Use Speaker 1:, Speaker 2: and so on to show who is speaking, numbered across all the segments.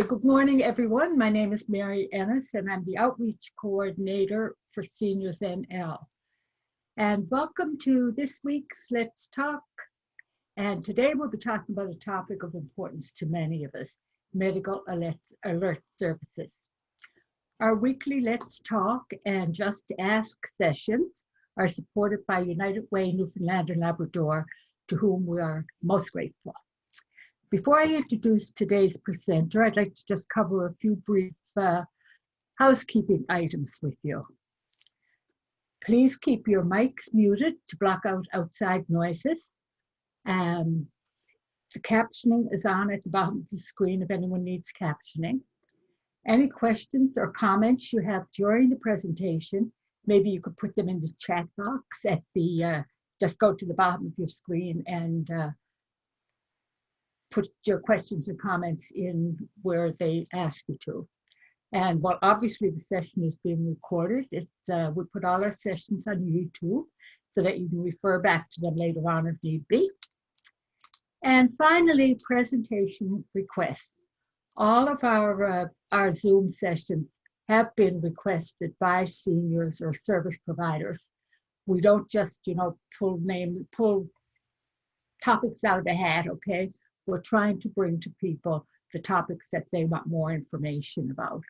Speaker 1: Good morning, everyone. My name is Mary Ennis, and I'm the Outreach Coordinator for Seniors NL. And welcome to this week's Let's Talk. And today we'll be talking about a topic of importance to many of us, medical alert services. Our weekly Let's Talk and Just Ask sessions are supported by United Way Newfoundland and Labrador, to whom we are most grateful. Before I introduce today's presenter, I'd like to just cover a few brief housekeeping items with you. Please keep your mics muted to block out outside noises. The captioning is on at the bottom of the screen if anyone needs captioning. Any questions or comments you have during the presentation, maybe you could put them in the chat box at the, just go to the bottom of your screen and put your questions or comments in where they ask you to. And while obviously the session is being recorded, we put all our sessions on YouTube so that you can refer back to them later on if need be. And finally, presentation requests. All of our Zoom sessions have been requested by seniors or service providers. We don't just, pull topics out of the hat, okay? We're trying to bring to people the topics that they want more information about.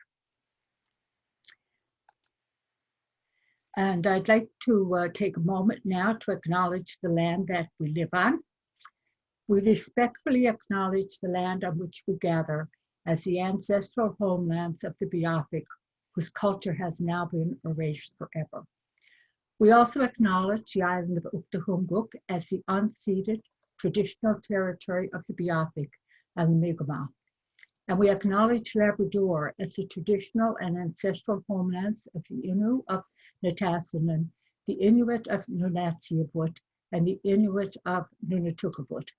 Speaker 1: And I'd like to take a moment now to acknowledge the land that we live on. We respectfully acknowledge the land on which we gather as the ancestral homelands of the Beothuk, whose culture has now been erased forever. We also acknowledge the island of Uktahumguk as the unceded traditional territory of the Beothuk and the Mi'kmaq. And we acknowledge Labrador as the traditional and ancestral homelands of the Innu of Nitassinan, the Inuit of Nunatsiavut, and the Inuit of Nunatukavut.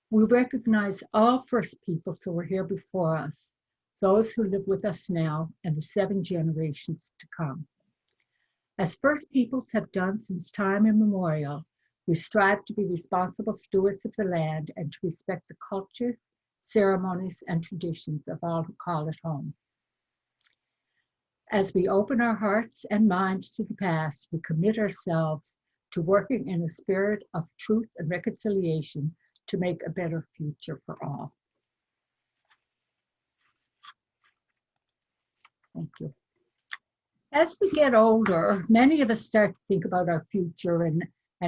Speaker 1: We recognize all First Peoples who were here before us, those who live with us now, and the 7 generations to come. As First Peoples have done since time immemorial, we strive to be responsible stewards of the land and to respect the cultures, ceremonies, and traditions of all who call it home. As we open our hearts and minds to the past, we commit ourselves to working in a spirit of truth and reconciliation to make a better future for all. Thank you. As we get older, many of us start to think about our future and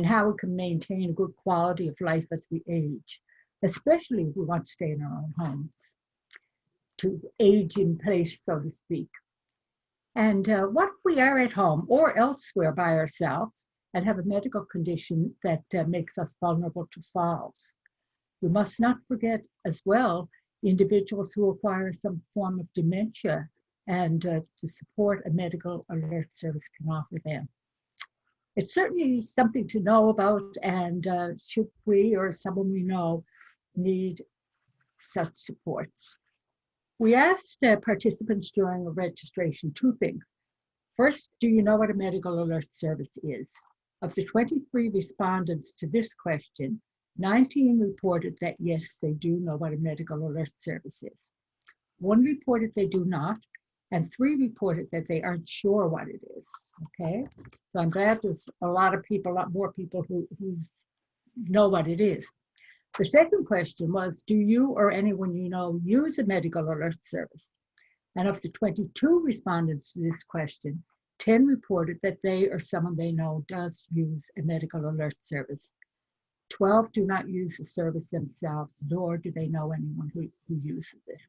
Speaker 1: how we can maintain a good quality of life as we age, especially if we want to stay in our own homes, to age in place, so to speak. And what if we are at home or elsewhere by ourselves and have a medical condition that makes us vulnerable to falls? We must not forget as well individuals who acquire some form of dementia and to support a medical alert service can offer them. It's certainly something to know about, and should we or someone we know need such supports. We asked participants during a registration 2 things. First, do you know what a medical alert service is? Of the 23 respondents to this question, 19 reported that yes, they do know what a medical alert service is. 1 reported they do not, and 3 reported that they aren't sure what it is, okay? So I'm glad there's a lot more people who know what it is. The second question was, do you or anyone you know use a medical alert service? And of the 22 respondents to this question, 10 reported that they or someone they know does use a medical alert service. 12 do not use the service themselves, nor do they know anyone who uses it,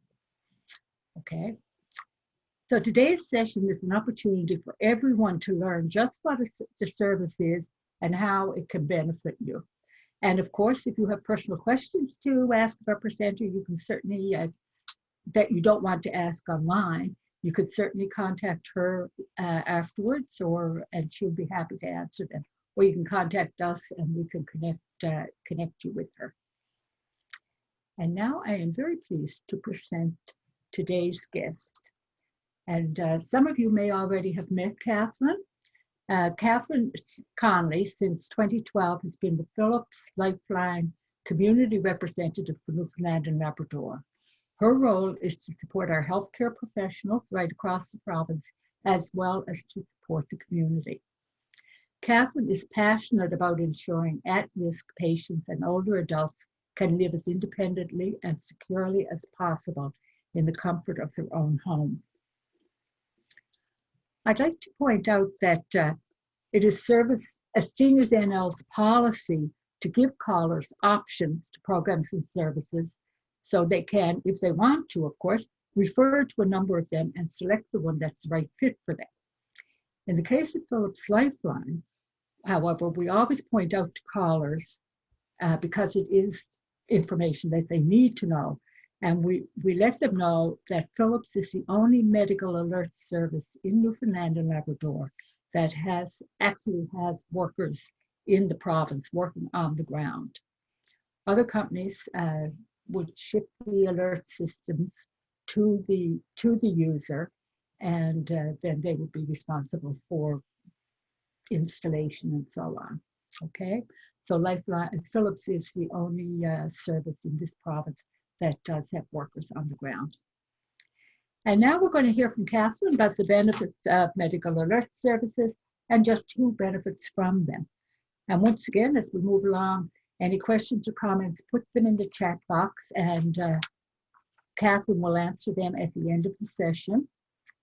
Speaker 1: okay? So today's session is an opportunity for everyone to learn just what the service is and how it can benefit you. And of course, if you have personal questions to ask of our presenter, you can certainly, that you don't want to ask online, you could certainly contact her afterwards, and she'll be happy to answer them. Or you can contact us and we can connect you with her. And now I am very pleased to present today's guest. And some of you may already have met Catherine. Catherine Conley, since 2012, has been the Phillips Lifeline Community Representative for Newfoundland and Labrador. Her role is to support our healthcare professionals right across the province, as well as to support the community. Catherine is passionate about ensuring at-risk patients and older adults can live as independently and securely as possible in the comfort of their own home. I'd like to point out that it is Seniors NL's policy to give callers options to programs and services so they can, if they want to, of course, refer to a number of them and select the one that's the right fit for them. In the case of Phillips Lifeline, however, we always point out to callers, because it is information that they need to know, and we let them know that Phillips is the only medical alert service in Newfoundland and Labrador that actually has workers in the province working on the ground. Other companies would ship the alert system to the user, and then they would be responsible for installation and so on. Okay, so Phillips is the only service in this province that does have workers on the ground. And now we're going to hear from Catherine about the benefits of medical alert services and just who benefits from them. And once again, as we move along, any questions or comments, put them in the chat box, and Catherine will answer them at the end of the session.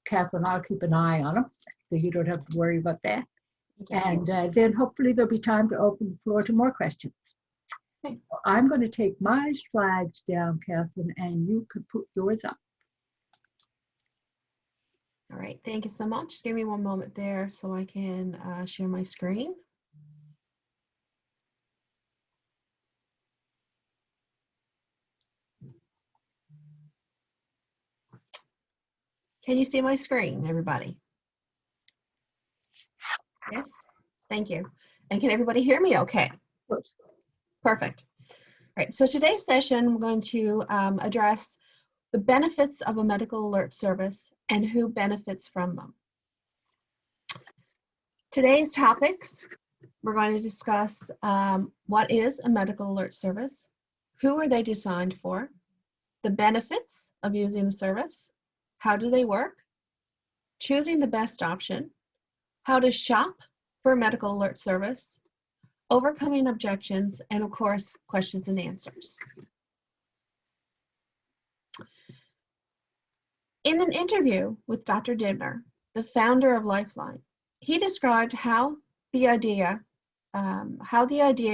Speaker 1: Catherine, I'll keep an eye on them, so you don't have to worry about that. And then hopefully there'll be time to open the floor to more questions. Okay. I'm going to take my slides down, Catherine, and you could put yours up.
Speaker 2: All right, thank you so much. Just give me one moment there so I can share my screen. Can you see my screen, everybody? Yes, thank you. And can everybody hear me okay?
Speaker 1: Oops.
Speaker 2: Perfect. All right, so today's session, we're going to address the benefits of a medical alert service and who benefits from them. Today's topics, we're going to discuss what is a medical alert service, who are they designed for, the benefits of using the service, how do they work, choosing the best option, how to shop for a medical alert service, overcoming objections, and of course, questions and answers. In an interview with Dr. Dibner, the founder of Lifeline, he described how the idea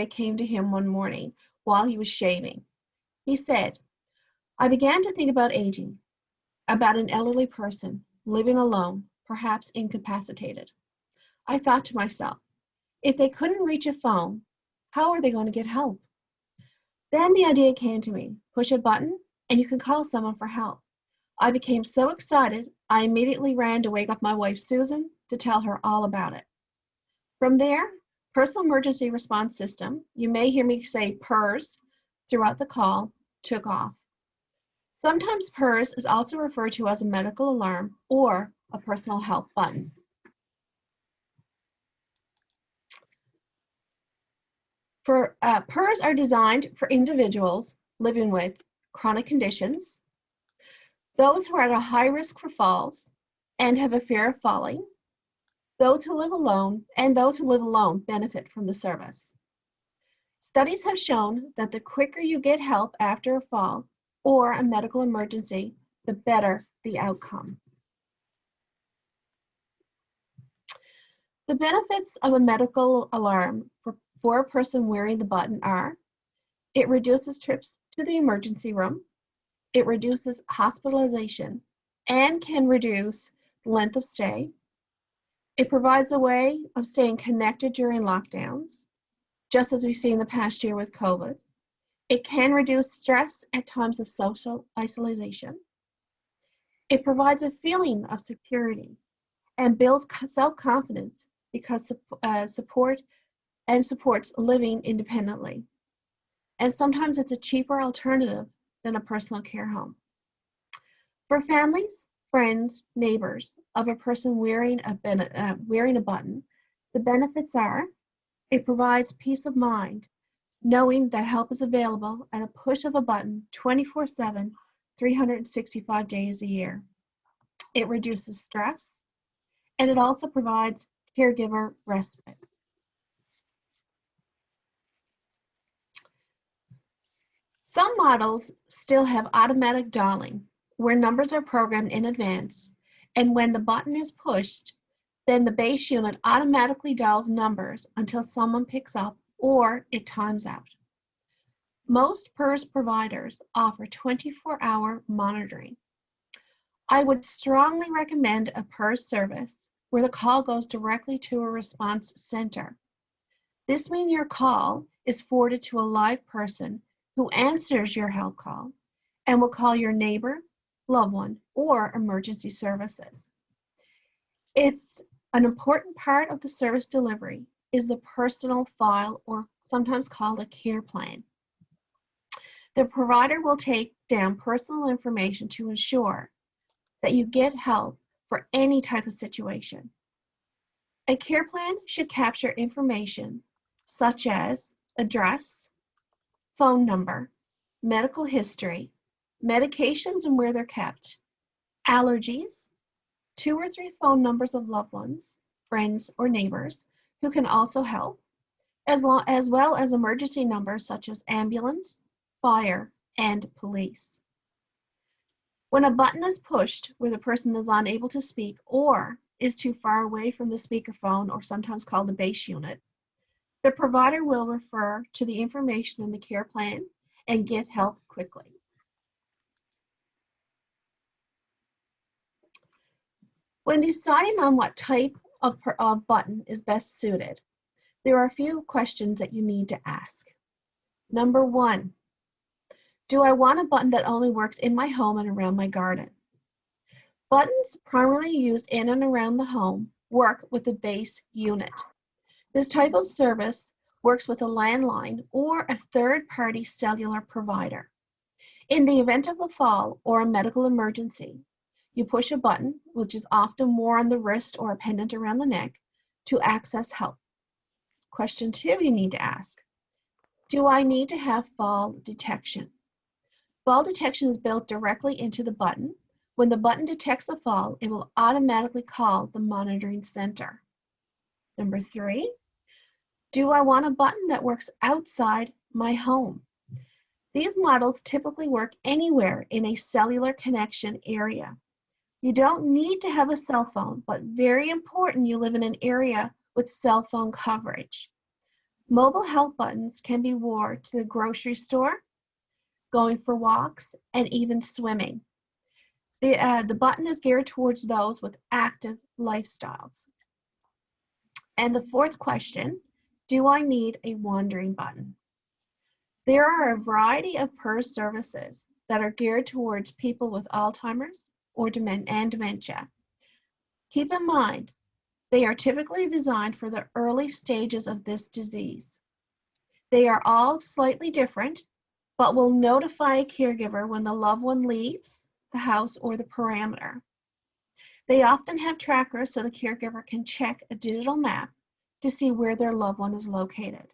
Speaker 2: came to him one morning while he was shaving. He said, "I began to think about aging, about an elderly person living alone, perhaps incapacitated. I thought to myself, if they couldn't reach a phone, how are they going to get help? Then the idea came to me, push a button and you can call someone for help. I became so excited, I immediately ran to wake up my wife, Susan, to tell her all about it. From there, Personal Emergency Response System, you may hear me say PERS throughout the call, took off. Sometimes PERS is also referred to as a medical alarm or a personal help button. PERS are designed for individuals living with chronic conditions, those who are at a high risk for falls and have a fear of falling, those who live alone, and those who live alone benefit from the service. Studies have shown that the quicker you get help after a fall or a medical emergency, the better the outcome. The benefits of a medical alarm for a person wearing the button are: it reduces trips to the emergency room, it reduces hospitalization and can reduce the length of stay, it provides a way of staying connected during lockdowns, just as we've seen the past year with COVID. It can reduce stress at times of social isolation. It provides a feeling of security and builds self-confidence because supports living independently. And sometimes it's a cheaper alternative than a personal care home. For families, friends, neighbors of a person wearing a button, the benefits are: it provides peace of mind, knowing that help is available at a push of a button 24/7, 365 days a year. It reduces stress, and it also provides caregiver respite. Some models still have automatic dialing, where numbers are programmed in advance, and when the button is pushed, then the base unit automatically dials numbers until someone picks up or it times out. Most PERS providers offer 24-hour monitoring. I would strongly recommend a PERS service where the call goes directly to a response center. This means your call is forwarded to a live person who answers your help call and will call your neighbor, loved one, or emergency services. It's an important part of the service delivery is the personal file, or sometimes called a care plan. The provider will take down personal information to ensure that you get help for any type of situation. A care plan should capture information such as address, phone number, medical history, medications and where they're kept, allergies, 2 or 3 phone numbers of loved ones, friends, or neighbors who can also help, as well as emergency numbers such as ambulance, fire, and police. When a button is pushed where the person is unable to speak or is too far away from the speakerphone, or sometimes called the base unit, the provider will refer to the information in the care plan and get help quickly. When deciding on what type of button is best suited, there are a few questions that you need to ask. Number 1, do I want a button that only works in my home and around my garden? Buttons primarily used in and around the home work with the base unit. This type of service works with a landline or a third-party cellular provider. In the event of a fall or a medical emergency, you push a button, which is often more on the wrist or a pendant around the neck, to access help. Question 2 you need to ask, do I need to have fall detection? Fall detection is built directly into the button. When the button detects a fall, it will automatically call the monitoring center. Number 3, do I want a button that works outside my home? These models typically work anywhere in a cellular connection area. You don't need to have a cell phone, but very important you live in an area with cell phone coverage. Mobile help buttons can be worn to the grocery store, going for walks, and even swimming. The button is geared towards those with active lifestyles. And the 4th question, do I need a wandering button? There are a variety of PERS services that are geared towards people with Alzheimer's and dementia. Keep in mind, they are typically designed for the early stages of this disease. They are all slightly different, but will notify a caregiver when the loved one leaves the house or the perimeter. They often have trackers so the caregiver can check a digital map to see where their loved one is located.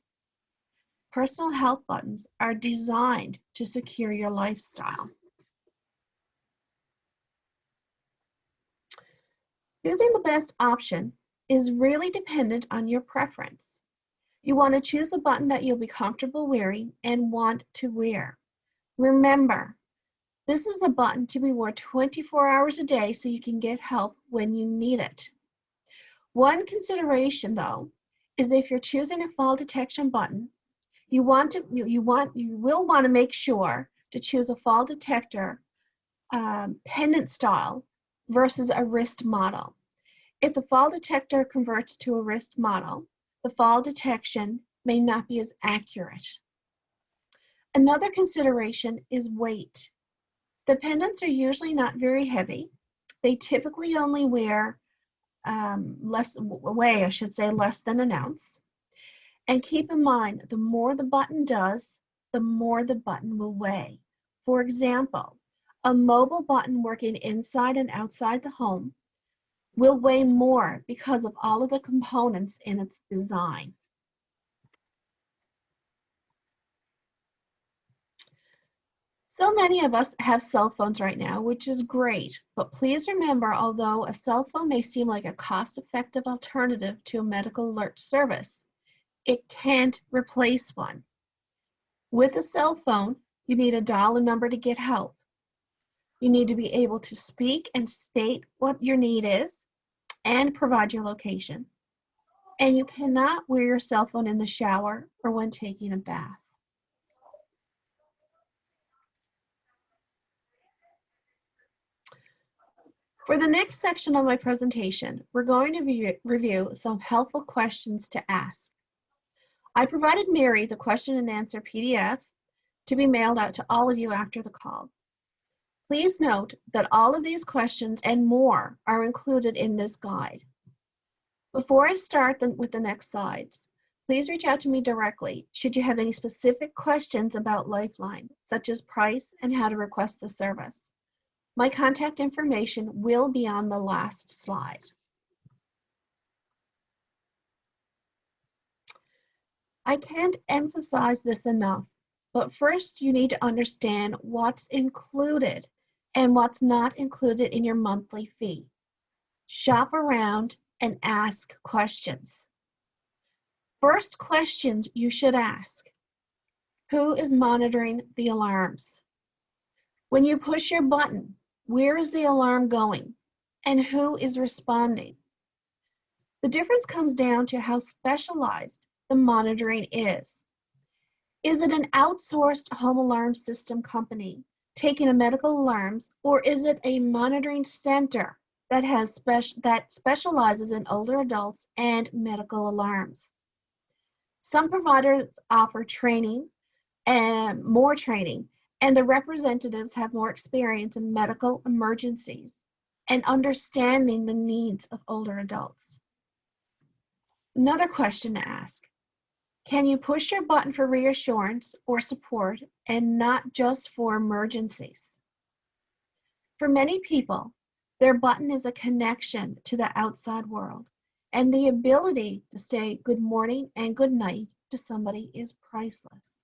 Speaker 2: Personal help buttons are designed to secure your lifestyle. Choosing the best option is really dependent on your preference. You want to choose a button that you'll be comfortable wearing and want to wear. Remember, this is a button to be worn 24 hours a day so you can get help when you need it. One consideration, though, is if you're choosing a fall detection button, you will want to make sure to choose a fall detector pendant style versus a wrist model. If the fall detector converts to a wrist model, the fall detection may not be as accurate. Another consideration is weight. The pendants are usually not very heavy. They typically only weigh less than an ounce. And keep in mind, the more the button does, the more the button will weigh. For example, a mobile button working inside and outside the home will weigh more because of all of the components in its design. So many of us have cell phones right now, which is great, but please remember, although a cell phone may seem like a cost-effective alternative to a medical alert service, it can't replace one. With a cell phone, you need to dial a number to get help. You need to be able to speak and state what your need is and provide your location. And you cannot wear your cell phone in the shower or when taking a bath. For the next section of my presentation, we're going to review some helpful questions to ask. I provided Mary the question and answer PDF to be mailed out to all of you after the call. Please note that all of these questions and more are included in this guide. Before I start with the next slides, please reach out to me directly should you have any specific questions about Lifeline, such as price and how to request the service. My contact information will be on the last slide. I can't emphasize this enough, but first you need to understand what's included and what's not included in your monthly fee. Shop around and ask questions. First questions you should ask: who is monitoring the alarms? When you push your button, where is the alarm going and who is responding? The difference comes down to how specialized the monitoring is. Is it an outsourced home alarm system company taking medical alarms, or is it a monitoring center that specializes in older adults and medical alarms? Some providers offer training and more training, and the representatives have more experience in medical emergencies and understanding the needs of older adults. Another question to ask: can you push your button for reassurance or support and not just for emergencies? For many people, their button is a connection to the outside world, and the ability to say good morning and good night to somebody is priceless.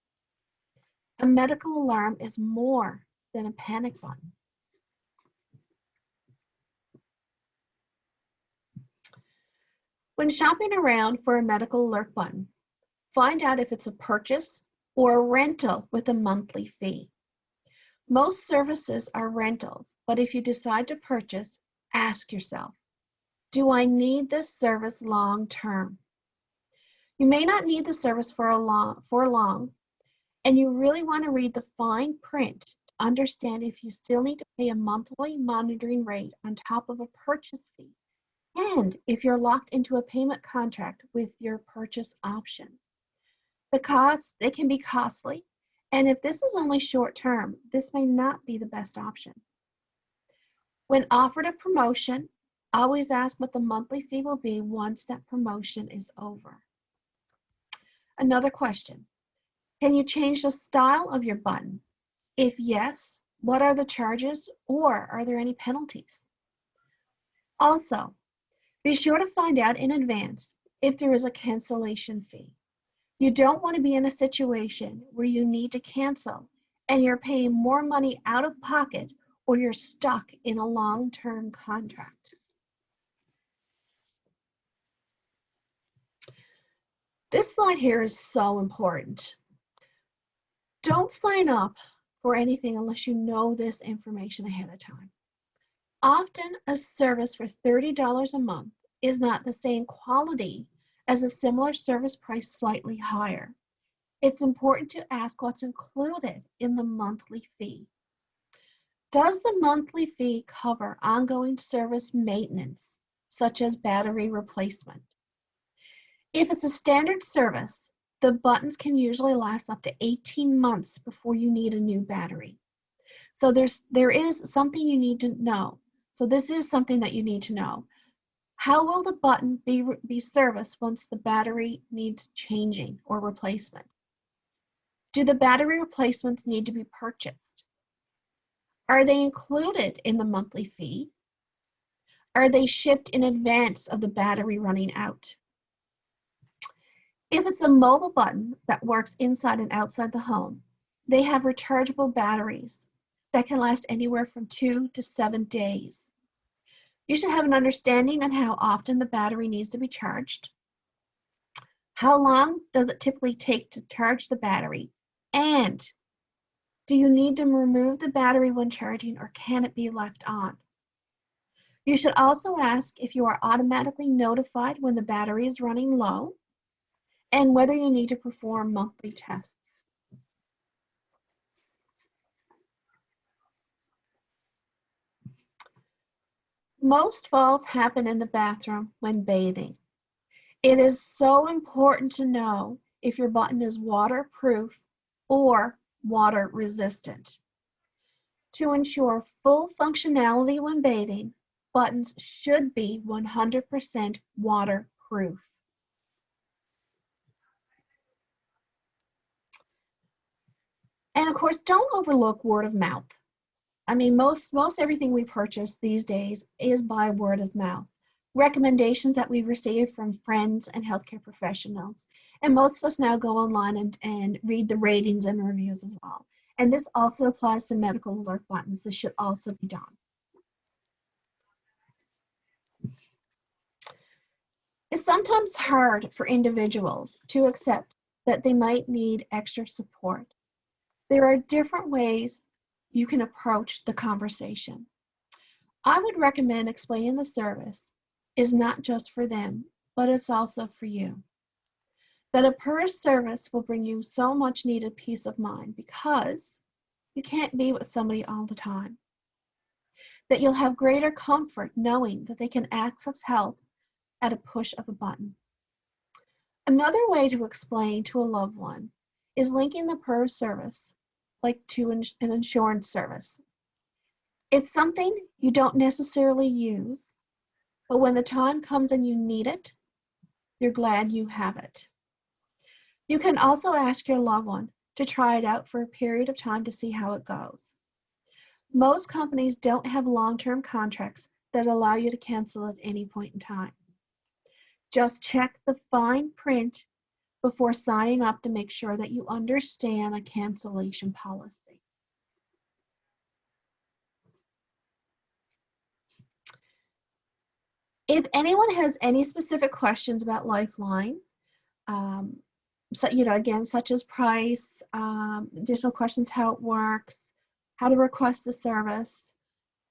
Speaker 2: A medical alarm is more than a panic button. When shopping around for a medical alert button, find out if it's a purchase or a rental with a monthly fee. Most services are rentals, but if you decide to purchase, ask yourself, do I need this service long term? You may not need the service for long, and you really want to read the fine print to understand if you still need to pay a monthly monitoring rate on top of a purchase fee, and if you're locked into a payment contract with your purchase option. The costs, they can be costly, and if this is only short term, this may not be the best option. When offered a promotion, always ask what the monthly fee will be once that promotion is over. Another question: can you change the style of your button? If yes, what are the charges, or are there any penalties? Also, be sure to find out in advance if there is a cancellation fee. You don't want to be in a situation where you need to cancel and you're paying more money out of pocket, or you're stuck in a long-term contract. This slide here is so important. Don't sign up for anything unless you know this information ahead of time. Often a service for $30 a month is not the same quality as a similar service priced slightly higher. It's important to ask what's included in the monthly fee. Does the monthly fee cover ongoing service maintenance, such as battery replacement? If it's a standard service, the buttons can usually last up to 18 months before you need a new battery. So there is something you need to know. So this is something that you need to know. How will the button be serviced once the battery needs changing or replacement? Do the battery replacements need to be purchased? Are they included in the monthly fee? Are they shipped in advance of the battery running out? If it's a mobile button that works inside and outside the home, they have rechargeable batteries that can last anywhere from 2 to 7 days. You should have an understanding on how often the battery needs to be charged. How long does it typically take to charge the battery? And do you need to remove the battery when charging, or can it be left on? You should also ask if you are automatically notified when the battery is running low, and whether you need to perform monthly tests. Most falls happen in the bathroom when bathing. It is so important to know if your button is waterproof or water resistant. To ensure full functionality when bathing, buttons should be 100% waterproof. And of course, don't overlook word of mouth. I mean, most everything we purchase these days is by word of mouth. Recommendations that we receive from friends and healthcare professionals. And most of us now go online and read the ratings and reviews as well. And this also applies to medical alert buttons. This should also be done. It's sometimes hard for individuals to accept that they might need extra support. There are different ways you can approach the conversation. I would recommend explaining the service is not just for them, but it's also for you. That a PERS service will bring you so much needed peace of mind because you can't be with somebody all the time. That you'll have greater comfort knowing that they can access help at a push of a button. Another way to explain to a loved one is linking the PERS service like to an insurance service. It's something you don't necessarily use, but when the time comes and you need it, you're glad you have it. You can also ask your loved one to try it out for a period of time to see how it goes. Most companies don't have long-term contracts that allow you to cancel at any point in time. Just check the fine print before signing up to make sure that you understand a cancellation policy. If anyone has any specific questions about Lifeline, so, again, such as price, additional questions, how it works, how to request the service,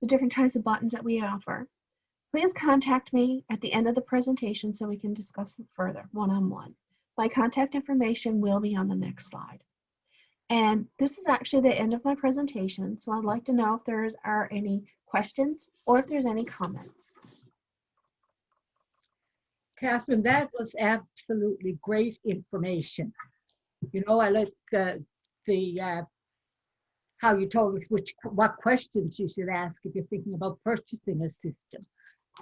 Speaker 2: the different types of buttons that we offer, please contact me at the end of the presentation so we can discuss it further one-on-one. My contact information will be on the next slide. And this is actually the end of my presentation, so I'd like to know if there are any questions or if there's any comments.
Speaker 1: Catherine, that was absolutely great information. I like how you told us what questions you should ask if you're thinking about purchasing a system,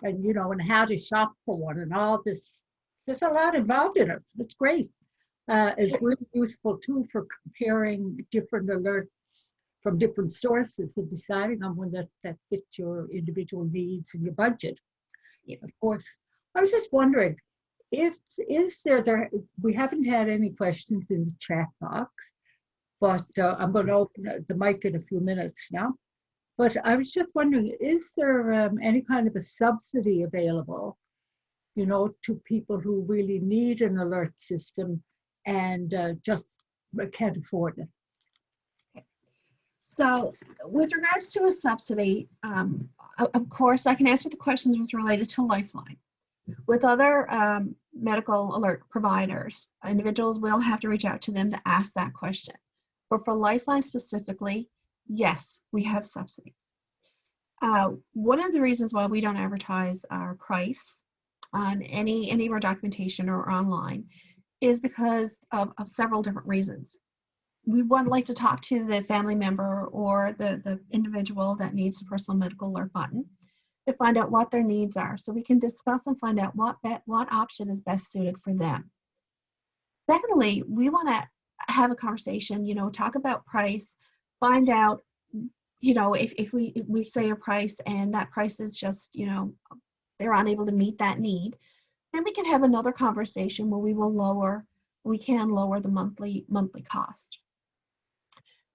Speaker 1: and and how to shop for one, and all this. There's a lot involved in it. It's great. It's really useful too for comparing different alerts from different sources and deciding on one that fits your individual needs and your budget. Of course. I was just wondering, we haven't had any questions in the chat box, but I'm going to open the mic in a few minutes now. But I was just wondering, is there any kind of a subsidy available, to people who really need an alert system and just can't afford it?
Speaker 2: So with regards to a subsidy, of course, I can answer the questions with related to Lifeline. With other medical alert providers, individuals will have to reach out to them to ask that question. But for Lifeline specifically, yes, we have subsidies. One of the reasons why we don't advertise our price on any of our documentation or online is because of several different reasons. We would like to talk to the family member or the individual that needs the personal medical alert button to find out what their needs are, so we can discuss and find out what option is best suited for them. Secondly, we want to have a conversation, talk about price, find out, if we say a price and that price is just, they're unable to meet that need, then we can have another conversation where we can lower the monthly cost.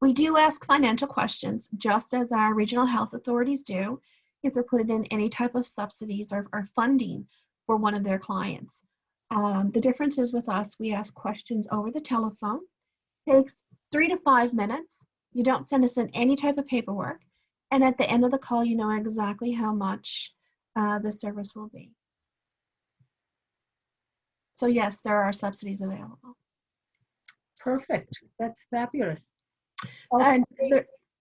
Speaker 2: We do ask financial questions, just as our regional health authorities do, if they're putting in any type of subsidies or funding for one of their clients. The difference is with us, we ask questions over the telephone. It takes 3 to 5 minutes. You don't send us in any type of paperwork. And at the end of the call, you know exactly how much the service will be. So yes, there are subsidies available.
Speaker 1: Perfect. That's fabulous.
Speaker 2: And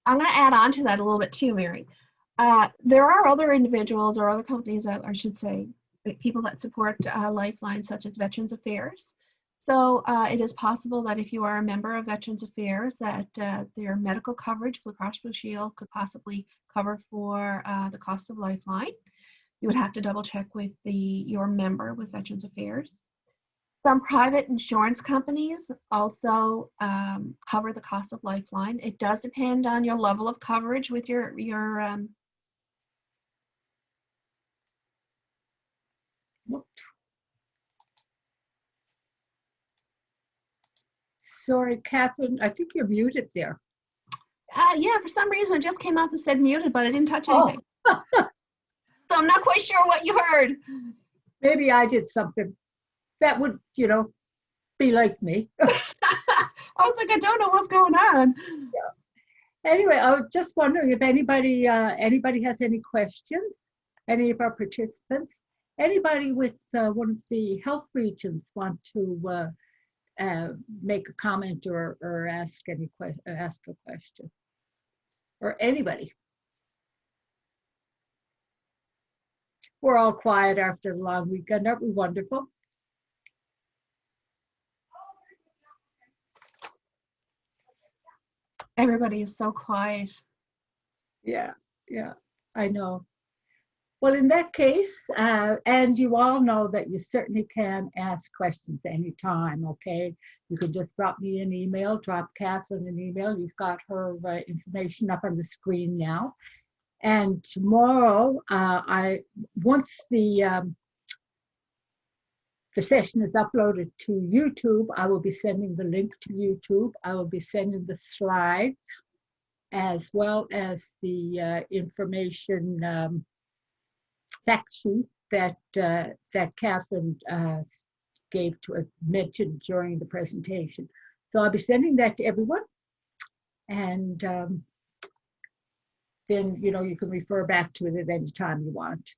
Speaker 2: I'm going to add on to that a little bit too, Mary. There are other individuals or other companies, I should say, people that support Lifeline, such as Veterans Affairs. So it is possible that if you are a member of Veterans Affairs, that their medical coverage, Blue Cross Blue Shield, could possibly cover for the cost of Lifeline. You would have to double check with your member with Veterans Affairs. Some private insurance companies also cover the cost of Lifeline. It does depend on your level of coverage with your
Speaker 1: Sorry, Catherine, I think you're muted there.
Speaker 2: Yeah, for some reason it just came up and said muted, but I didn't touch anything.
Speaker 1: Oh.
Speaker 2: So I'm not quite sure what you heard.
Speaker 1: Maybe I did something that would, be like me.
Speaker 2: I was like, I don't know what's going on.
Speaker 1: Yeah. Anyway, I was just wondering if anybody has any questions, any of our participants, anybody with one of the health regions want to make a comment or ask a question, or anybody. We're all quiet after the long weekend. Aren't we wonderful?
Speaker 2: Everybody is so quiet.
Speaker 1: Yeah, I know. Well, in that case, and you all know that you certainly can ask questions anytime, okay? You can just drop me an email, drop Catherine an email. You've got her information up on the screen now. And tomorrow, once the session is uploaded to YouTube, I will be sending the link to YouTube. I will be sending the slides as well as the information fact sheet that Catherine mentioned during the presentation. So I'll be sending that to everyone, and then you can refer back to it at any time you want.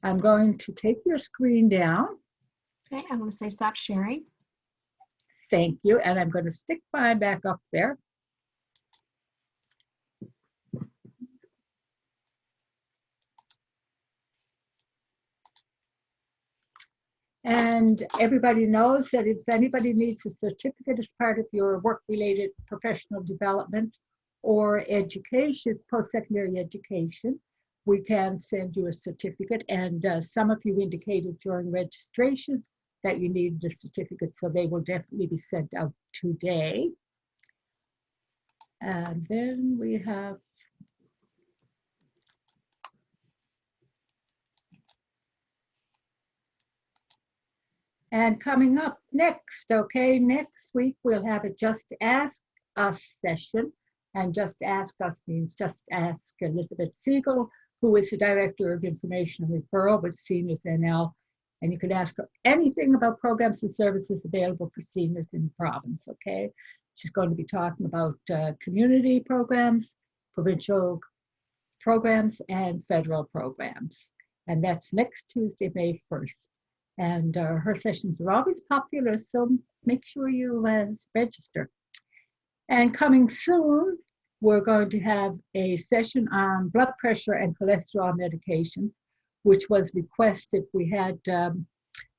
Speaker 1: I'm going to take your screen down.
Speaker 2: Okay, I'm going to say stop sharing.
Speaker 1: Thank you, and I'm going to stick mine back up there. And everybody knows that if anybody needs a certificate as part of your work-related professional development or education, post-secondary education, we can send you a certificate. And some of you indicated during registration that you needed a certificate, so they will definitely be sent out today. And then we have and coming up next, okay, next week we'll have a Just Ask Us session. And Just Ask Us means just ask Elizabeth Siegel, who is the Director of Information and Referral with Seniors NL. And you can ask her anything about programs and services available for seniors in the province, okay? She's going to be talking about community programs, provincial programs, and federal programs. And that's next Tuesday, May 1st. And her sessions are always popular, so make sure you register. And coming soon, we're going to have a session on blood pressure and cholesterol medication, which was requested. We had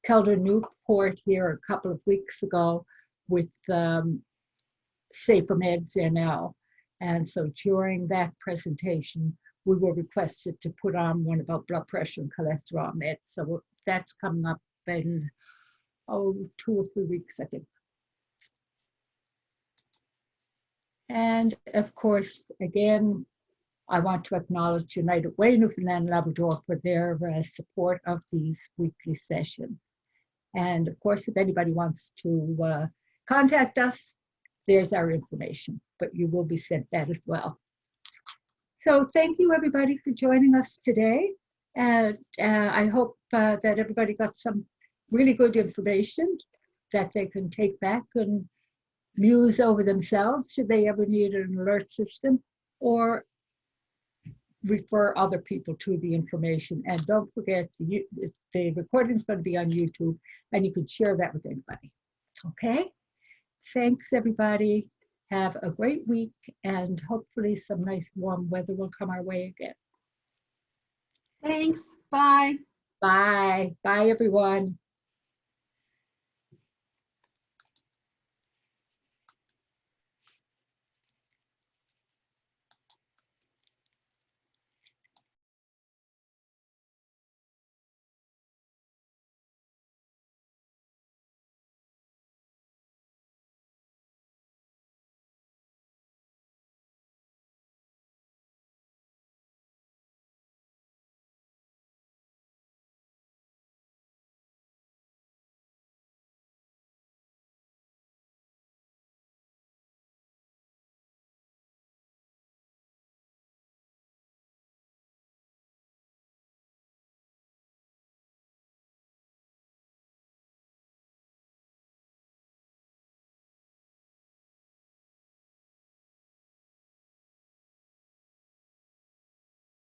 Speaker 1: Kelder Newport here a couple of weeks ago with Safer Meds NL. And so during that presentation, we were requested to put on one about blood pressure and cholesterol meds. So that's coming up in 2 or 3 weeks, I think. And of course, again, I want to acknowledge United Way, Newfoundland and Labrador for their support of these weekly sessions. And of course, if anybody wants to contact us, there's our information, but you will be sent that as well. So thank you, everybody, for joining us today. And I hope that everybody got some really good information that they can take back and muse over themselves should they ever need an alert system, or refer other people to the information. And don't forget, the recording is going to be on YouTube, and you can share that with anybody. Okay? Thanks, everybody. Have a great week, and hopefully some nice warm weather will come our way again.
Speaker 2: Thanks. Bye.
Speaker 1: Bye. Bye, everyone.